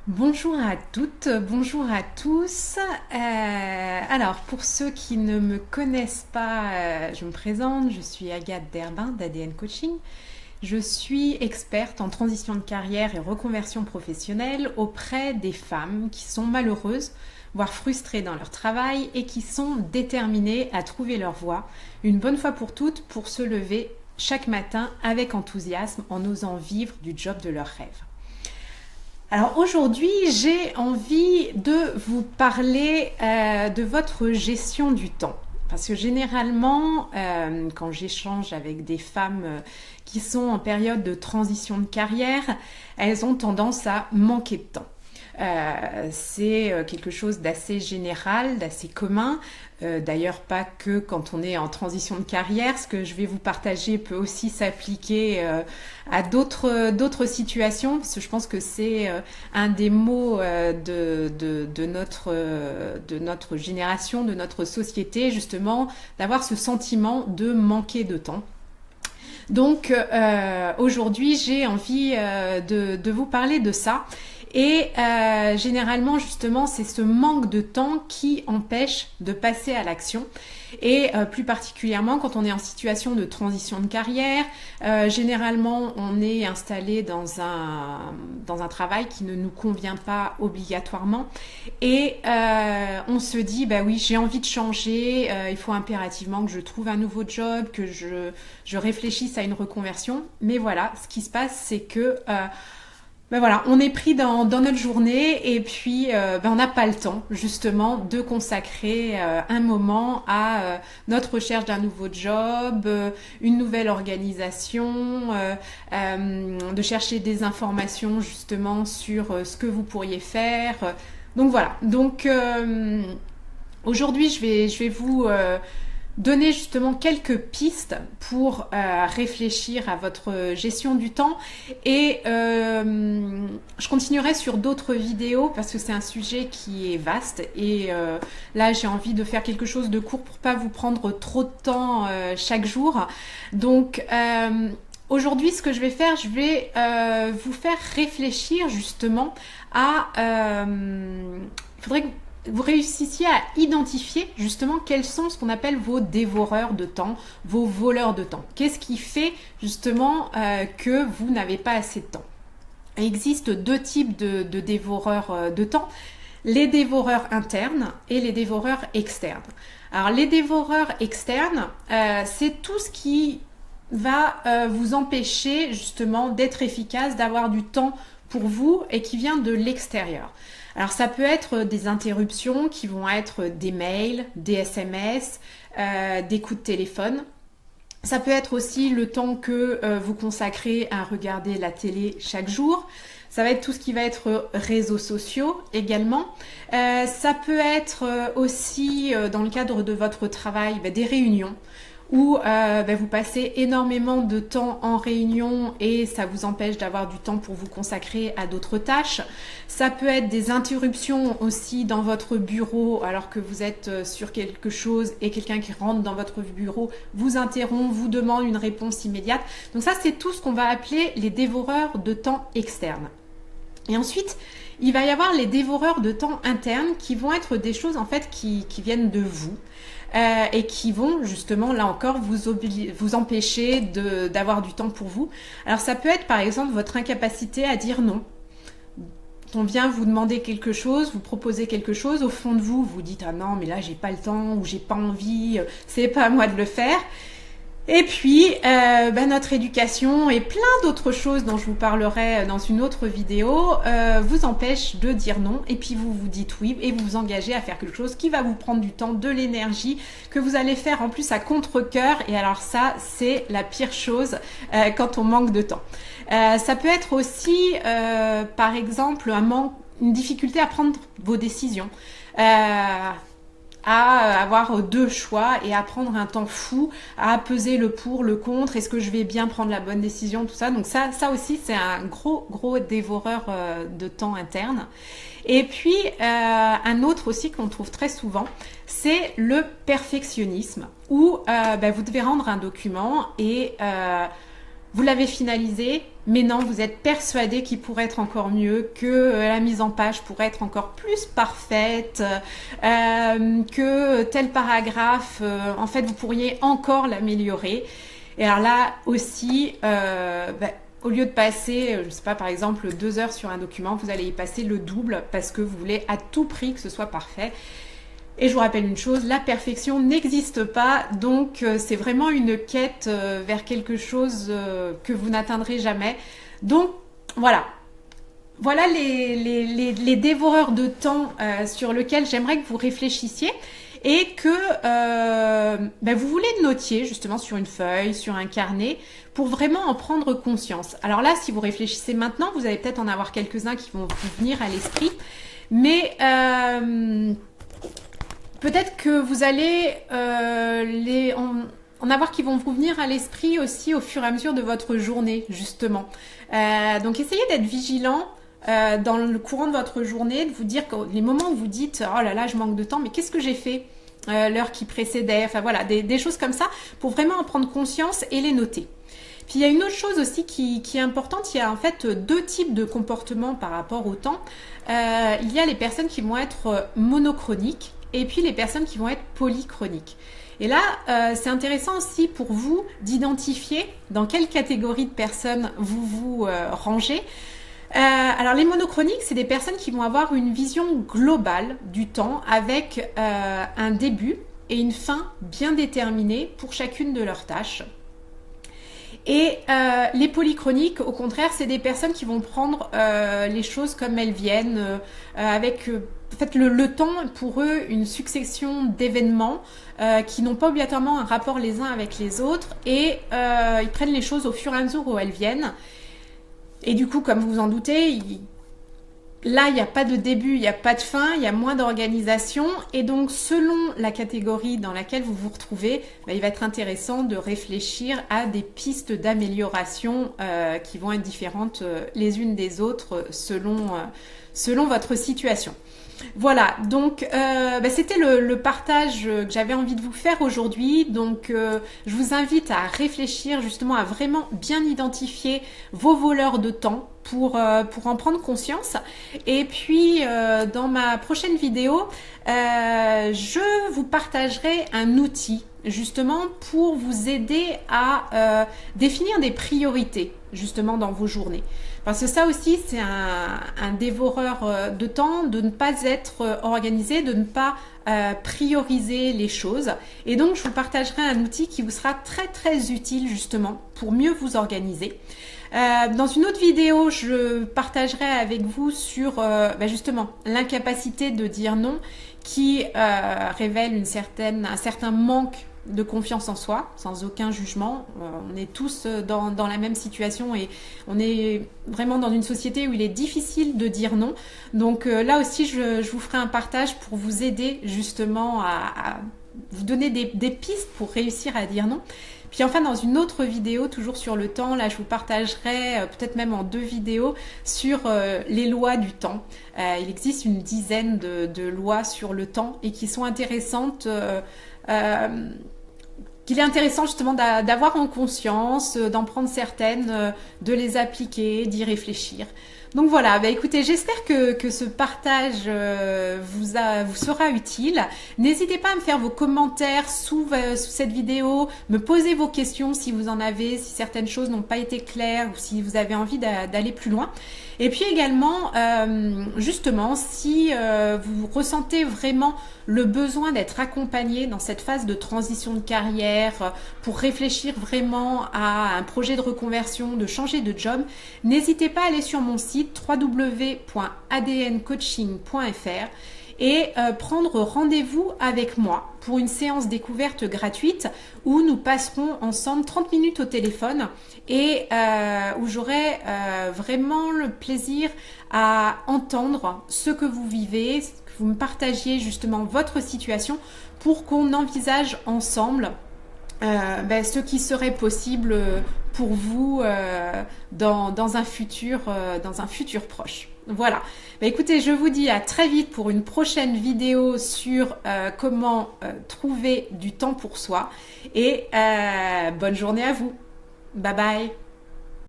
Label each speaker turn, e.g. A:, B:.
A: Bonjour à toutes, bonjour à tous. Alors, pour ceux qui ne me connaissent pas, je me présente, je suis Agathe Derbin d'ADN Coaching. Je suis experte en transition de carrière et reconversion professionnelle auprès des femmes qui sont malheureuses, voire frustrées dans leur travail et qui sont déterminées à trouver leur voie, une bonne fois pour toutes, pour se lever chaque matin avec enthousiasme en osant vivre du job de leurs rêves. Alors aujourd'hui, j'ai envie de vous parler de votre gestion du temps. Parce que généralement, quand j'échange avec des femmes qui sont en période de transition de carrière, elles ont tendance à manquer de temps. C'est quelque chose d'assez général, d'assez commun. D'ailleurs, pas que quand on est en transition de carrière. Ce que je vais vous partager peut aussi s'appliquer à d'autres situations. Parce que je pense que c'est un des maux de notre génération, de notre société, justement, d'avoir ce sentiment de manquer de temps. Donc aujourd'hui, j'ai envie de vous parler de ça. Et généralement, justement, c'est ce manque de temps qui empêche de passer à l'action. Et plus particulièrement quand on est en situation de transition de carrière, généralement on est installé dans un travail qui ne nous convient pas obligatoirement et on se dit bah oui, j'ai envie de changer, il faut impérativement que je trouve un nouveau job, que je réfléchisse à une reconversion. Mais voilà, ce qui se passe, c'est que ben voilà, on est pris dans notre journée et puis on n'a pas le temps justement de consacrer un moment à notre recherche d'un nouveau job, une nouvelle organisation, de chercher des informations justement sur ce que vous pourriez faire. Donc voilà, donc aujourd'hui je vais vous donner justement quelques pistes pour réfléchir à votre gestion du temps et je continuerai sur d'autres vidéos parce que c'est un sujet qui est vaste et là j'ai envie de faire quelque chose de court pour pas vous prendre trop de temps chaque jour. Donc aujourd'hui ce que je vais faire, je vais vous faire réfléchir justement à il faudrait que vous réussissiez à identifier justement quels sont ce qu'on appelle vos dévoreurs de temps, vos voleurs de temps. Qu'est-ce qui fait justement que vous n'avez pas assez de temps? Il existe deux types de dévoreurs de temps, les dévoreurs internes et les dévoreurs externes. Alors les dévoreurs externes, c'est tout ce qui va vous empêcher justement d'être efficace, d'avoir du temps pour vous et qui vient de l'extérieur. Alors ça peut être des interruptions qui vont être des mails, des SMS, des coups de téléphone. Ça peut être aussi le temps que vous consacrez à regarder la télé chaque jour. Ça va être tout ce qui va être réseaux sociaux également. Ça peut être aussi dans le cadre de votre travail des réunions où vous passez énormément de temps en réunion et ça vous empêche d'avoir du temps pour vous consacrer à d'autres tâches. Ça peut être des interruptions aussi dans votre bureau alors que vous êtes sur quelque chose et quelqu'un qui rentre dans votre bureau vous interrompt, vous demande une réponse immédiate. Donc ça, c'est tout ce qu'on va appeler les dévoreurs de temps externes. Et ensuite, il va y avoir les dévoreurs de temps internes qui vont être des choses en fait qui viennent de vous. Et qui vont justement là encore vous empêcher d'avoir du temps pour vous. Alors ça peut être par exemple votre incapacité à dire non. On vient vous demander quelque chose, vous proposer quelque chose, au fond de vous, vous dites ah non mais là j'ai pas le temps ou j'ai pas envie, c'est pas à moi de le faire. Et puis, notre éducation et plein d'autres choses dont je vous parlerai dans une autre vidéo vous empêchent de dire non et puis vous vous dites oui et vous vous engagez à faire quelque chose qui va vous prendre du temps, de l'énergie, que vous allez faire en plus à contre-cœur et alors ça, c'est la pire chose quand on manque de temps. Ça peut être aussi, par exemple, une difficulté à prendre vos décisions. À avoir deux choix et à prendre un temps fou, à peser le pour, le contre, est-ce que je vais bien prendre la bonne décision, tout ça. Donc ça aussi, c'est un gros dévoreur de temps interne. Et puis, un autre aussi qu'on trouve très souvent, c'est le perfectionnisme, où vous devez rendre un document et vous l'avez finalisé, mais non, vous êtes persuadé qu'il pourrait être encore mieux, que la mise en page pourrait être encore plus parfaite, que tel paragraphe, en fait, vous pourriez encore l'améliorer. Et alors là aussi, au lieu de passer, je ne sais pas, par exemple 2 heures sur un document, vous allez y passer le double parce que vous voulez à tout prix que ce soit parfait. Et je vous rappelle une chose, la perfection n'existe pas, donc c'est vraiment une quête vers quelque chose que vous n'atteindrez jamais. Donc voilà, voilà les dévoreurs de temps sur lesquels j'aimerais que vous réfléchissiez et que vous voulez notiez justement sur une feuille, sur un carnet, pour vraiment en prendre conscience. Alors là, si vous réfléchissez maintenant, vous allez peut-être en avoir quelques-uns qui vont vous venir à l'esprit, mais peut-être que vous allez en avoir qui vont vous venir à l'esprit aussi au fur et à mesure de votre journée, justement. Donc, essayez d'être vigilant dans le courant de votre journée, de vous dire que les moments où vous dites « Oh là là, je manque de temps, mais qu'est-ce que j'ai fait l'heure qui précédait ?» Enfin voilà, des choses comme ça pour vraiment en prendre conscience et les noter. Puis il y a une autre chose aussi qui est importante, il y a en fait 2 types de comportements par rapport au temps. Il y a les personnes qui vont être monochroniques et puis les personnes qui vont être polychroniques. Et là, c'est intéressant aussi pour vous d'identifier dans quelle catégorie de personnes vous vous rangez. Alors les monochroniques, c'est des personnes qui vont avoir une vision globale du temps avec un début et une fin bien déterminée pour chacune de leurs tâches. Et les polychroniques, au contraire, c'est des personnes qui vont prendre les choses comme elles viennent, avec en fait le temps pour eux une succession d'événements qui n'ont pas obligatoirement un rapport les uns avec les autres et ils prennent les choses au fur et à mesure où elles viennent. Et du coup, comme vous vous en doutez, là, il n'y a pas de début, il n'y a pas de fin, il y a moins d'organisation. Et donc, selon la catégorie dans laquelle vous vous retrouvez, il va être intéressant de réfléchir à des pistes d'amélioration qui vont être différentes les unes des autres selon votre situation. Voilà, donc c'était le partage que j'avais envie de vous faire aujourd'hui. Donc je vous invite à réfléchir justement à vraiment bien identifier vos voleurs de temps pour en prendre conscience. Et puis dans ma prochaine vidéo, je vous partagerai un outil justement pour vous aider à définir des priorités justement dans vos journées. Parce que ça aussi, c'est un dévoreur de temps, de ne pas être organisé, de ne pas prioriser les choses. Et donc, je vous partagerai un outil qui vous sera très très utile justement pour mieux vous organiser. Dans une autre vidéo, je partagerai avec vous sur justement l'incapacité de dire non qui révèle un certain manque de confiance en soi, sans aucun jugement. On est tous dans la même situation et on est vraiment dans une société où il est difficile de dire non. Donc là aussi, je vous ferai un partage pour vous aider justement à vous donner des pistes pour réussir à dire non. Puis enfin, dans une autre vidéo, toujours sur le temps, là je vous partagerai peut-être même en 2 vidéos sur les lois du temps. Il existe une dizaine de lois sur le temps et qui sont intéressantes, qu'il est intéressant justement d'avoir en conscience, d'en prendre certaines, de les appliquer, d'y réfléchir. Donc voilà, écoutez, j'espère que ce partage vous sera utile. N'hésitez pas à me faire vos commentaires sous cette vidéo, me poser vos questions si vous en avez, si certaines choses n'ont pas été claires ou si vous avez envie d'aller plus loin. Et puis également, justement, si vous ressentez vraiment le besoin d'être accompagné dans cette phase de transition de carrière, pour réfléchir vraiment à un projet de reconversion, de changer de job, n'hésitez pas à aller sur mon site www.adncoaching.fr et prendre rendez-vous avec moi pour une séance découverte gratuite où nous passerons ensemble 30 minutes au téléphone et où j'aurai vraiment le plaisir à entendre ce que vous vivez, que vous me partagiez justement votre situation pour qu'on envisage ensemble ce qui serait possible pour vous dans un futur proche. Voilà. Écoutez, je vous dis à très vite pour une prochaine vidéo sur comment trouver du temps pour soi et bonne journée à vous. Bye bye.